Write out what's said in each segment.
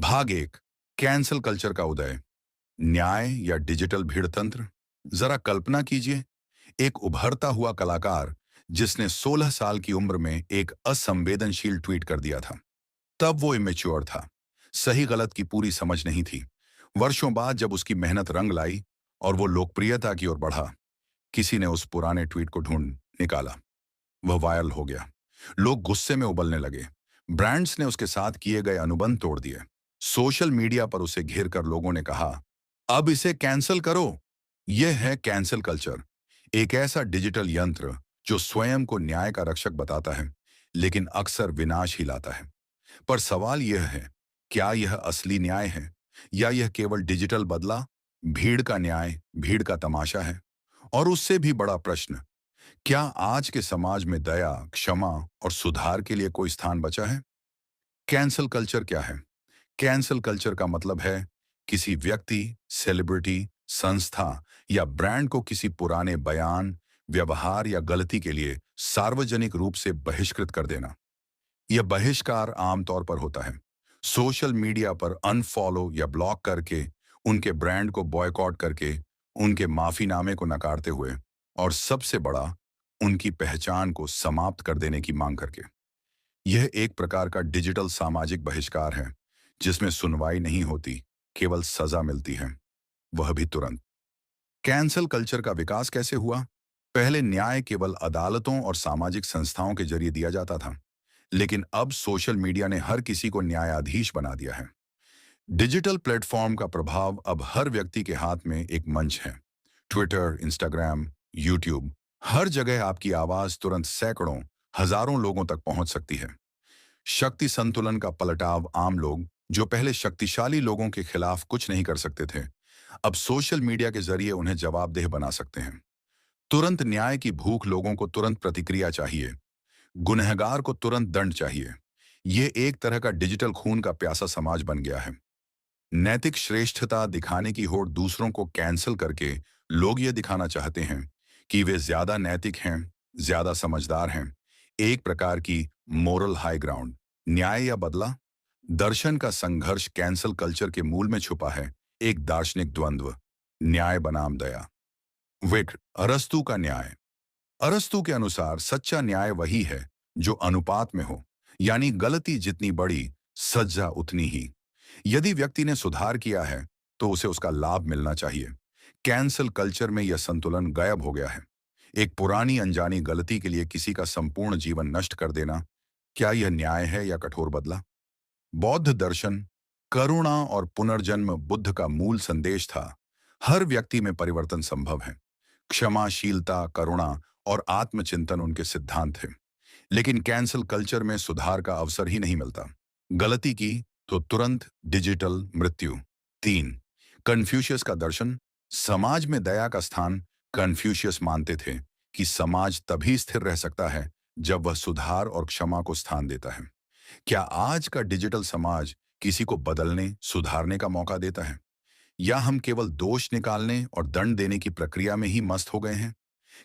भाग एक। Cancel culture का उदय, न्याय या डिजिटल भीड़ तंत्र। जरा कल्पना कीजिए, एक उभरता हुआ कलाकार जिसने 16 साल की उम्र में एक असंवेदनशील ट्वीट कर दिया था। तब वो इमेच्योर था, सही गलत की पूरी समझ नहीं थी। वर्षों बाद जब उसकी मेहनत रंग लाई और वो लोकप्रियता की ओर बढ़ा, किसी ने उस पुराने ट्वीट को ढूंढ निकाला। वह वायरल हो गया। लोग गुस्से में उबलने लगे। ब्रांड्स ने उसके साथ किए गए अनुबंध तोड़ दिए। सोशल मीडिया पर उसे घेर कर लोगों ने कहा, अब इसे कैंसल करो। यह है कैंसल कल्चर, एक ऐसा डिजिटल यंत्र जो स्वयं को न्याय का रक्षक बताता है, लेकिन अक्सर विनाश ही लाता है। पर सवाल यह है, क्या यह असली न्याय है या यह केवल डिजिटल बदला, भीड़ का न्याय, भीड़ का तमाशा है? और उससे भी बड़ा प्रश्न, क्या आज के समाज में दया, क्षमा और सुधार के लिए कोई स्थान बचा है? कैंसल कल्चर क्या है? कैंसल कल्चर का मतलब है किसी व्यक्ति, सेलिब्रिटी, संस्था या ब्रांड को किसी पुराने बयान, व्यवहार या गलती के लिए सार्वजनिक रूप से बहिष्कृत कर देना। यह बहिष्कार आमतौर पर होता है सोशल मीडिया पर अनफॉलो या ब्लॉक करके, उनके ब्रांड को बॉयकॉट करके, उनके माफीनामे को नकारते हुए, और सबसे बड़ा, उनकी पहचान को समाप्त कर देने की मांग करके। यह एक प्रकार का डिजिटल सामाजिक बहिष्कार है जिसमें सुनवाई नहीं होती, केवल सजा मिलती है, वह भी तुरंत। कैंसल कल्चर का विकास कैसे हुआ? पहले न्याय केवल अदालतों और सामाजिक संस्थाओं के जरिए दिया जाता था, लेकिन अब सोशल मीडिया ने हर किसी को न्यायाधीश बना दिया है। डिजिटल प्लेटफॉर्म का प्रभाव अब हर व्यक्ति के हाथ में एक मंच है। ट्विटर, इंस्टाग्राम, यूट्यूब, हर जगह आपकी आवाज तुरंत सैकड़ों, हजारों लोगों तक पहुंच सकती है। शक्ति संतुलन का पलटाव, आम लोग जो पहले शक्तिशाली लोगों के खिलाफ कुछ नहीं कर सकते थे, अब सोशल मीडिया के जरिए उन्हें जवाबदेह बना सकते हैं। तुरंत न्याय की भूख, लोगों को तुरंत प्रतिक्रिया चाहिए, गुनहगार को तुरंत दंड चाहिए। ये एक तरह का डिजिटल खून का प्यासा समाज बन गया है। नैतिक श्रेष्ठता दिखाने की होड़, दूसरों को कैंसल करके लोग ये दिखाना चाहते हैं कि वे ज्यादा नैतिक हैं, ज्यादा समझदार हैं। एक प्रकार की मोरल हाई ग्राउंड। न्याय या बदला, दर्शन का संघर्ष कैंसल कल्चर के मूल में छुपा है। एक दार्शनिक द्वंद्व, न्याय बनाम दया। विक अरस्तु का न्याय। अरस्तु के अनुसार सच्चा न्याय वही है जो अनुपात में हो, यानी गलती जितनी बड़ी, सजा उतनी ही। यदि व्यक्ति ने सुधार किया है तो उसे उसका लाभ मिलना चाहिए। कैंसल कल्चर में यह संतुलन गायब हो गया है। एक पुरानी अनजानी गलती के लिए किसी का संपूर्ण जीवन नष्ट कर देना, क्या यह न्याय है या कठोर बदला? बौद्ध दर्शन, करुणा और पुनर्जन्म बुद्ध का मूल संदेश था। हर व्यक्ति में परिवर्तन संभव है। क्षमाशीलता, करुणा और आत्मचिंतन उनके सिद्धांत थे। लेकिन कैंसल कल्चर में सुधार का अवसर ही नहीं मिलता। गलती की तो तुरंत डिजिटल मृत्यु। 3, कन्फ्यूशियस का दर्शन, समाज में दया का स्थान। कन्फ्यूशियस मानते थे कि समाज तभी स्थिर रह सकता है जब वह सुधार और क्षमा को स्थान देता है। क्या आज का डिजिटल समाज किसी को बदलने, सुधारने का मौका देता है, या हम केवल दोष निकालने और दंड देने की प्रक्रिया में ही मस्त हो गए हैं?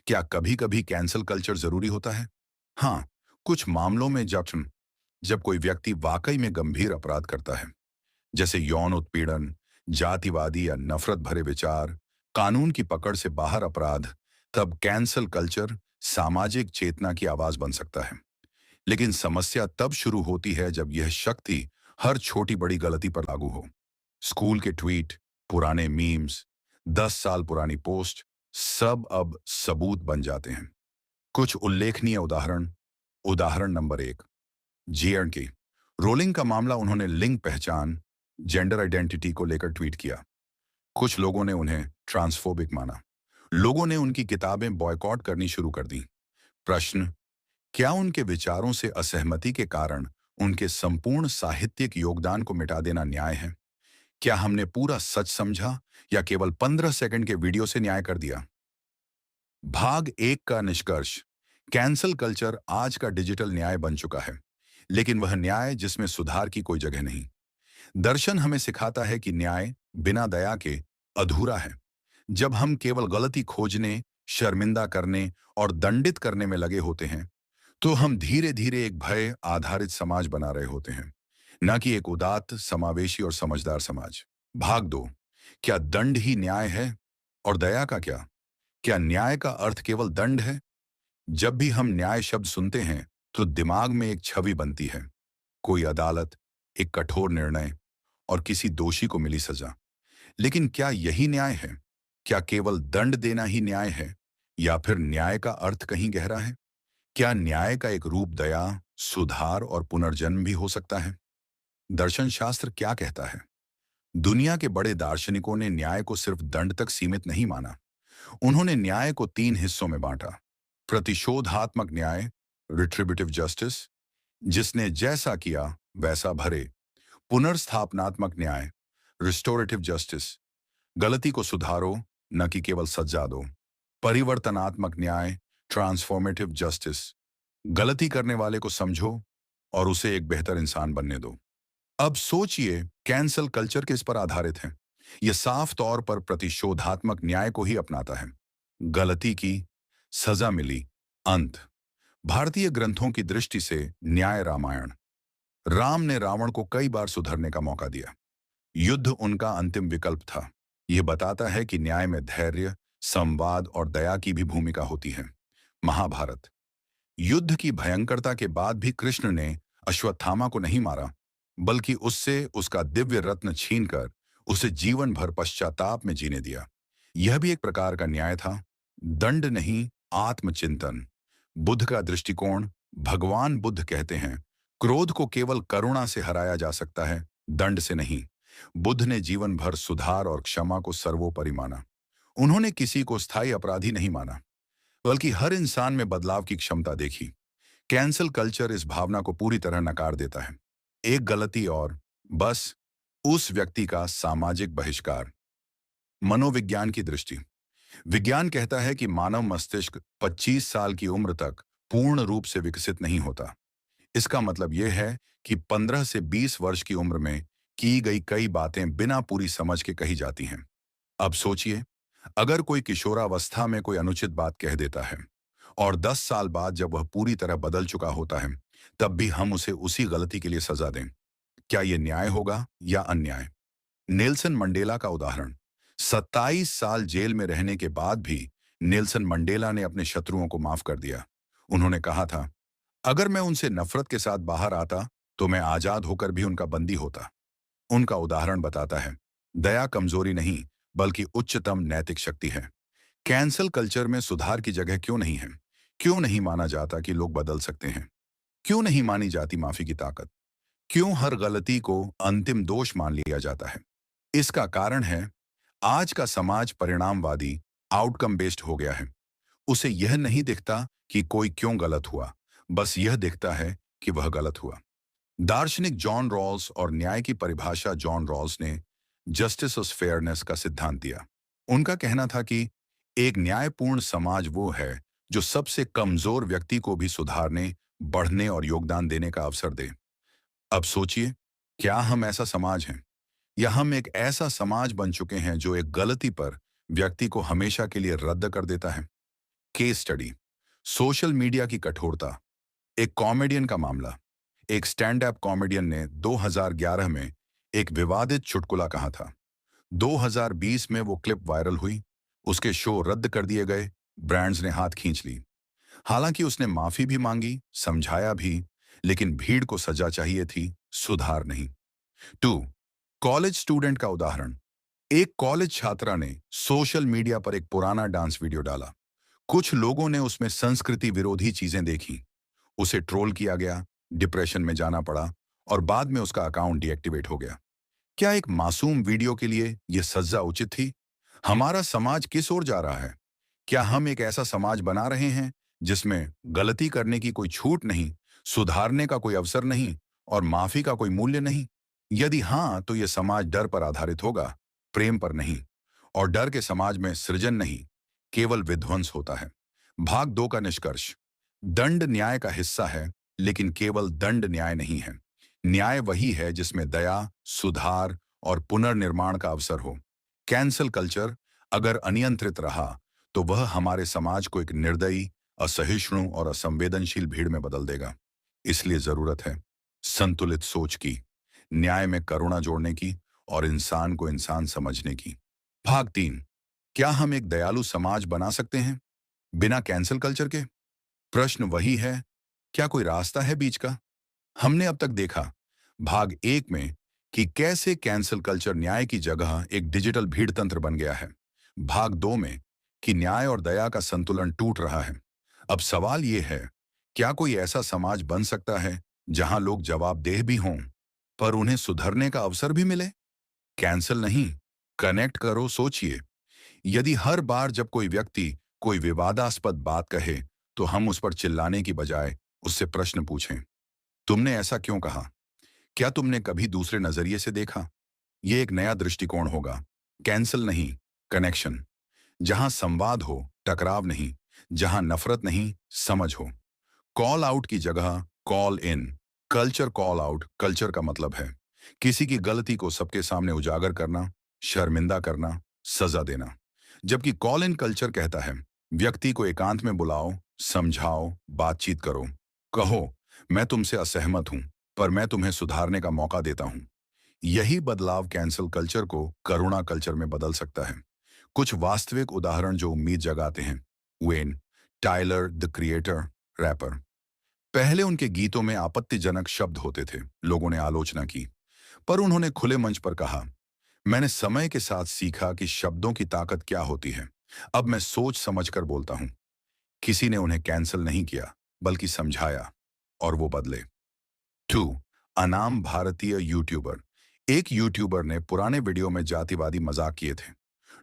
क्या कभी कभी कैंसल कल्चर जरूरी होता है? हाँ, कुछ मामलों में जब कोई व्यक्ति वाकई में गंभीर अपराध करता है, जैसे यौन उत्पीड़न, जातिवादी या नफरत भरे विचार, कानून की पकड़ से बाहर अपराध, तब कैंसल कल्चर सामाजिक चेतना की आवाज बन सकता है। लेकिन समस्या तब शुरू होती है जब यह शक्ति हर छोटी बड़ी गलती पर लागू हो। स्कूल के ट्वीट, पुराने मीम्स, 10 साल पुरानी पोस्ट, सब अब सबूत बन जाते हैं। कुछ उल्लेखनीय उदाहरण। उदाहरण नंबर 1, जेएंड की रोलिंग का मामला। उन्होंने लिंग पहचान, जेंडर आइडेंटिटी को लेकर ट्वीट किया। कुछ लोगों ने उन्हें ट्रांसफोबिक माना। लोगों ने उनकी किताबें बॉयकॉट करनी शुरू कर दी। प्रश्न, क्या उनके विचारों से असहमति के कारण उनके संपूर्ण साहित्यिक योगदान को मिटा देना न्याय है? क्या हमने पूरा सच समझा या केवल 15 सेकंड के वीडियो से न्याय कर दिया? भाग एक का निष्कर्ष। कैंसल कल्चर आज का डिजिटल न्याय बन चुका है, लेकिन वह न्याय जिसमें सुधार की कोई जगह नहीं। दर्शन हमें सिखाता है कि न्याय बिना दया के अधूरा है। जब हम केवल गलती खोजने, शर्मिंदा करने और दंडित करने में लगे होते हैं, तो हम धीरे धीरे एक भय आधारित समाज बना रहे होते हैं। न कि एक उदात्त, समावेशी और समझदार समाज। भाग 2। क्या दंड ही न्याय है? और दया का क्या? क्या न्याय का अर्थ केवल दंड है? जब भी हम न्याय शब्द सुनते हैं तो दिमाग में एक छवि बनती है। कोई अदालत, एक कठोर निर्णय और किसी दोषी को मिली सजा। लेकिन क्या यही न्याय है? क्या केवल दंड देना ही न्याय है? या फिर न्याय का अर्थ कहीं गहरा है? क्या न्याय का एक रूप दया, सुधार और पुनर्जन्म भी हो सकता है? दर्शन शास्त्र क्या कहता है? दुनिया के बड़े दार्शनिकों ने न्याय को सिर्फ दंड तक सीमित नहीं माना। उन्होंने न्याय को 3 हिस्सों में बांटा। प्रतिशोधात्मक न्याय, रिट्रिब्यूटिव जस्टिस, जिसने जैसा किया वैसा भरे। पुनर्स्थापनात्मक न्याय, रिस्टोरेटिव जस्टिस, गलती को सुधारो, न कि केवल सजा दो। परिवर्तनात्मक न्याय, ट्रांसफॉर्मेटिव जस्टिस, गलती करने वाले को समझो और उसे एक बेहतर इंसान बनने दो। अब सोचिए, कैंसल कल्चर किस पर आधारित है? यह साफ तौर पर प्रतिशोधात्मक न्याय को ही अपनाता है। गलती की, सजा मिली, अंत। भारतीय ग्रंथों की दृष्टि से न्याय रामायण। राम ने रावण को कई बार सुधरने का मौका दिया। युद्ध उनका अंतिम विकल्प था। यह बताता है कि न्याय में धैर्य, संवाद और दया की भी भूमिका होती है। महाभारत। युद्ध की भयंकरता के बाद भी कृष्ण ने अश्वत्थामा को नहीं मारा, बल्कि उससे उसका दिव्य रत्न छीनकर उसे जीवन भर पश्चाताप में जीने दिया। यह भी एक प्रकार का न्याय था। दंड नहीं, आत्मचिंतन। बुद्ध का दृष्टिकोण। भगवान बुद्ध कहते हैं, क्रोध को केवल करुणा से हराया जा सकता है, दंड से नहीं। बुद्ध ने जीवन भर सुधार और क्षमा को सर्वोपरि माना। उन्होंने किसी को स्थायी अपराधी नहीं माना, बल्कि हर इंसान में बदलाव की क्षमता देखी। कैंसल कल्चर इस भावना को पूरी तरह नकार देता है। एक गलती और बस उस व्यक्ति का सामाजिक बहिष्कार। मनोविज्ञान की दृष्टि। विज्ञान कहता है कि मानव मस्तिष्क 25 साल की उम्र तक पूर्ण रूप से विकसित नहीं होता। इसका मतलब यह है कि 15 से 20 वर्ष की उम्र में की गई कई बातें बिना पूरी समझ के कही जाती हैं। अब सोचिए, अगर कोई किशोरावस्था में कोई अनुचित बात कह देता है और 10 साल बाद जब वह पूरी तरह बदल चुका होता है, तब भी हम उसे उसी गलती के लिए सजा दें। क्या यह न्याय होगा या अन्याय? नेल्सन मंडेला का उदाहरण। 27 साल जेल में रहने के बाद भी नेल्सन मंडेला ने अपने शत्रुओं को माफ कर दिया। उन्होंने कहा था, अगर मैं उनसे नफरत के साथ बाहर आता तो मैं आजाद होकर भी उनका बंदी होता। उनका उदाहरण बताता है, दया कमजोरी नहीं, बल्कि उच्चतम नैतिक शक्ति है। कैंसल कल्चर में सुधार की जगह क्यों नहीं है? क्यों नहीं माना जाता कि लोग बदल सकते हैं? क्यों नहीं मानी जाती माफी की ताकत? क्यों हर गलती को अंतिम दोष मान लिया जाता है? इसका कारण है, आज का समाज परिणामवादी, आउटकम बेस्ड हो गया है। उसे यह नहीं दिखता कि कोई क्यों गलत हुआ, बस यह दिखता है कि वह गलत हुआ। दार्शनिक जॉन रॉल्स और न्याय की परिभाषा जॉन रॉल्स ने जस्टिस और फेयरनेस का सिद्धांत दिया। उनका कहना था कि एक न्यायपूर्ण समाज वो है जो सबसे कमजोर व्यक्ति को भी सुधारने, बढ़ने और योगदान देने का अवसर दे। अब सोचिए, क्या हम ऐसा समाज हैं, या हम एक ऐसा समाज बन चुके हैं जो एक गलती पर व्यक्ति को हमेशा के लिए रद्द कर देता है? Case study. सोशल मीडिया की कठोरता। एक कॉमेडियन का मामला। एक स्टैंड अप कॉमेडियन ने 2011 में एक विवादित चुटकुला कहा था। 2020 में वो क्लिप वायरल हुई। उसके शो रद्द कर दिए गए। ब्रांड्स ने हाथ खींच ली। हालांकि उसने माफी भी मांगी, समझाया भी, लेकिन भीड़ को सजा चाहिए थी, सुधार नहीं। 2। कॉलेज स्टूडेंट का उदाहरण। एक कॉलेज छात्रा ने सोशल मीडिया पर एक पुराना डांस वीडियो डाला। कुछ लोगों ने उसमें संस्कृति विरोधी चीजें देखी। उसे ट्रोल किया गया, डिप्रेशन में जाना पड़ा और बाद में उसका अकाउंट डीएक्टिवेट हो गया। क्या एक मासूम वीडियो के लिए यह सजा उचित थी? हमारा समाज किस ओर जा रहा है? क्या हम एक ऐसा समाज बना रहे हैं जिसमें गलती करने की कोई छूट नहीं, सुधारने का कोई अवसर नहीं और माफी का कोई मूल्य नहीं? यदि हाँ, तो यह समाज डर पर आधारित होगा, प्रेम पर नहीं। और डर के समाज में सृजन नहीं, केवल विध्वंस होता है। भाग 2 का निष्कर्ष। दंड न्याय का हिस्सा है, लेकिन केवल दंड न्याय नहीं है। न्याय वही है जिसमें दया, सुधार और पुनर्निर्माण का अवसर हो। कैंसल कल्चर अगर अनियंत्रित रहा तो वह हमारे समाज को एक निर्दयी, असहिष्णु और असंवेदनशील भीड़ में बदल देगा। इसलिए जरूरत है संतुलित सोच की। न्याय में करुणा जोड़ने की और इंसान को इंसान समझने की। भाग 3। क्या हम एक दयालु समाज बना सकते हैं बिना कैंसल कल्चर के? प्रश्न वही है, क्या कोई रास्ता है बीच का? हमने अब तक देखा भाग 1 में कि कैसे कैंसल कल्चर न्याय की जगह एक डिजिटल भीड़ तंत्र बन गया है। भाग 2 में कि न्याय और दया का संतुलन टूट रहा है। अब सवाल ये है, क्या कोई ऐसा समाज बन सकता है जहां लोग जवाबदेह भी हों, पर उन्हें सुधरने का अवसर भी मिले? कैंसल नहीं, कनेक्ट करो। सोचिए, यदि हर बार जब कोई व्यक्ति कोई विवादास्पद बात कहे तो हम उस पर चिल्लाने की बजाय उससे प्रश्न पूछें, तुमने ऐसा क्यों कहा? क्या तुमने कभी दूसरे नजरिए से देखा? ये एक नया दृष्टिकोण होगा। कैंसल नहीं, कनेक्शन। जहां संवाद हो, टकराव नहीं। जहां नफरत नहीं, समझ हो। कॉल आउट की जगह call in. Culture call out culture का मतलब है किसी की गलती को सबके सामने उजागर करना, शर्मिंदा करना, सजा देना। जबकि कॉल इन कल्चर कहता है व्यक्ति को एकांत में बुलाओ, समझाओ, बातचीत करो। कहो, मैं तुमसे असहमत हूं, पर मैं तुम्हें सुधारने का मौका देता हूं। यही बदलाव कैंसल कल्चर को करुणा कल्चर में बदल सकता है। कुछ वास्तविक उदाहरण जो उम्मीद जगाते हैं। When Tyler the Creator, rapper. पहले उनके गीतों में आपत्तिजनक शब्द होते थे, लोगों ने आलोचना की, पर उन्होंने खुले मंच पर कहा, मैंने समय के साथ सीखा कि शब्दों की ताकत क्या होती है। अब मैं सोच समझकर बोलता हूं। किसी ने उन्हें कैंसल नहीं किया, बल्कि समझाया, और वो बदले। 2. अनाम भारतीय यूट्यूबर। एक यूट्यूबर ने पुराने वीडियो में जातिवादी मजाक किए थे।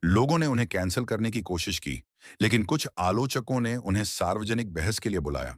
लोगों ने उन्हें कैंसिल करने की कोशिश की, लेकिन कुछ आलोचकों ने उन्हें सार्वजनिक बहस के लिए बुलाया।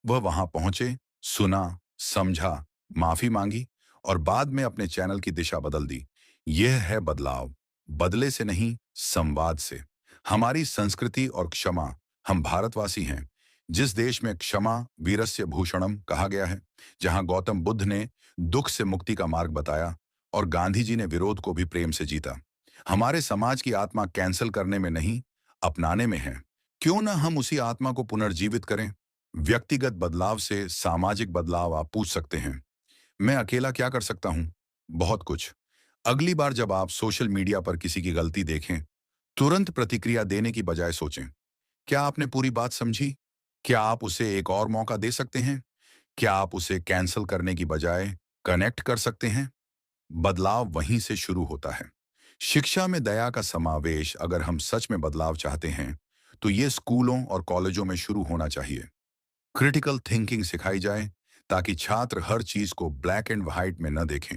वह वहां पहुंचे, सुना, समझा, माफी मांगी और बाद में अपने चैनल की दिशा बदल दी। यह है बदलाव, बदले से नहीं, संवाद से। हमारी संस्कृति और क्षमा। हम भारतवासी हैं जिस देश में क्षमा वीरस्य भूषणम कहा गया है, जहां गौतम बुद्ध ने दुख से मुक्ति का मार्ग बताया और गांधी जी ने विरोध को भी प्रेम से जीता। हमारे समाज की आत्मा कैंसल करने में नहीं, अपनाने में है। क्यों ना हम उसी आत्मा को पुनर्जीवित करें? व्यक्तिगत बदलाव से सामाजिक बदलाव। आप पूछ सकते हैं, मैं अकेला क्या कर सकता हूं? बहुत कुछ। अगली बार जब आप सोशल मीडिया पर किसी की गलती देखें, तुरंत प्रतिक्रिया देने की बजाय सोचें, क्या आपने पूरी बात समझी? क्या आप उसे एक और मौका दे सकते हैं? क्या आप उसे कैंसल करने की बजाय कनेक्ट कर सकते हैं? बदलाव वहीं से शुरू होता है। शिक्षा में दया का समावेश। अगर हम सच में बदलाव चाहते हैं, तो ये स्कूलों और कॉलेजों में शुरू होना चाहिए। क्रिटिकल थिंकिंग सिखाई जाए ताकि छात्र हर चीज को ब्लैक एंड व्हाइट में न देखें।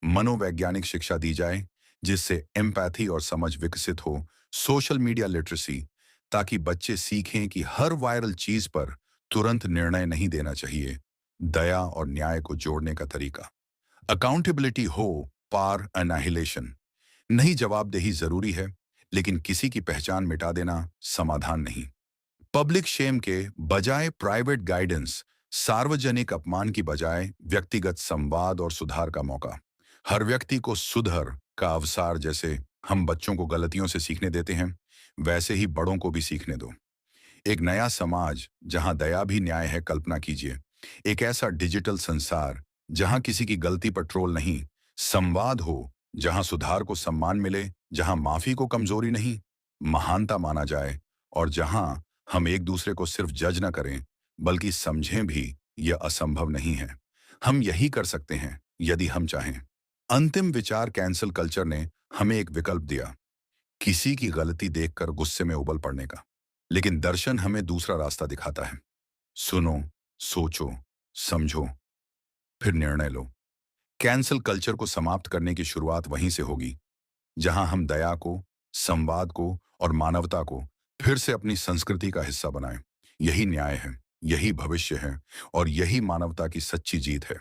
मनोवैज्ञानिक शिक्षा दी जाए जिससे एम्पैथी और समझ विकसित हो। सोशल मीडिया लिटरेसी, ताकि बच्चे सीखें कि हर वायरल चीज पर तुरंत निर्णय नहीं देना चाहिए। दया और न्याय को जोड़ने का तरीका। अकाउंटेबिलिटी हो पार अनाहिलेशन। नहीं, जवाबदेही जरूरी है, लेकिन किसी की पहचान मिटा देना समाधान नहीं। पब्लिक शेम के बजाय प्राइवेट गाइडेंस। सार्वजनिक अपमान की बजाय व्यक्तिगत संवाद और सुधार का मौका। हर व्यक्ति को सुधर का अवसर। जैसे हम बच्चों को गलतियों से सीखने देते हैं, वैसे ही बड़ों को भी सीखने दो। एक नया समाज जहां दया भी न्याय है। कल्पना कीजिए, एक ऐसा डिजिटल संसार जहां किसी की गलती पर ट्रोल नहीं, संवाद हो, जहां सुधार को सम्मान मिले, जहां माफी को कमजोरी नहीं, महानता माना जाए, और जहां हम एक दूसरे को सिर्फ जज न करें, बल्कि समझें भी। यह असंभव नहीं है। हम यही कर सकते हैं यदि हम चाहें। अंतिम विचार। कैंसल कल्चर ने हमें एक विकल्प दिया, किसी की गलती देखकर गुस्से में उबल पड़ने का। लेकिन दर्शन हमें दूसरा रास्ता दिखाता है। सुनो, सोचो, समझो, फिर निर्णय लो। कैंसल कल्चर को समाप्त करने की शुरुआत वहीं से होगी, जहां हम दया को, संवाद को और मानवता को फिर से अपनी संस्कृति का हिस्सा बनाएं। यही न्याय है, यही भविष्य है, और यही मानवता की सच्ची जीत है।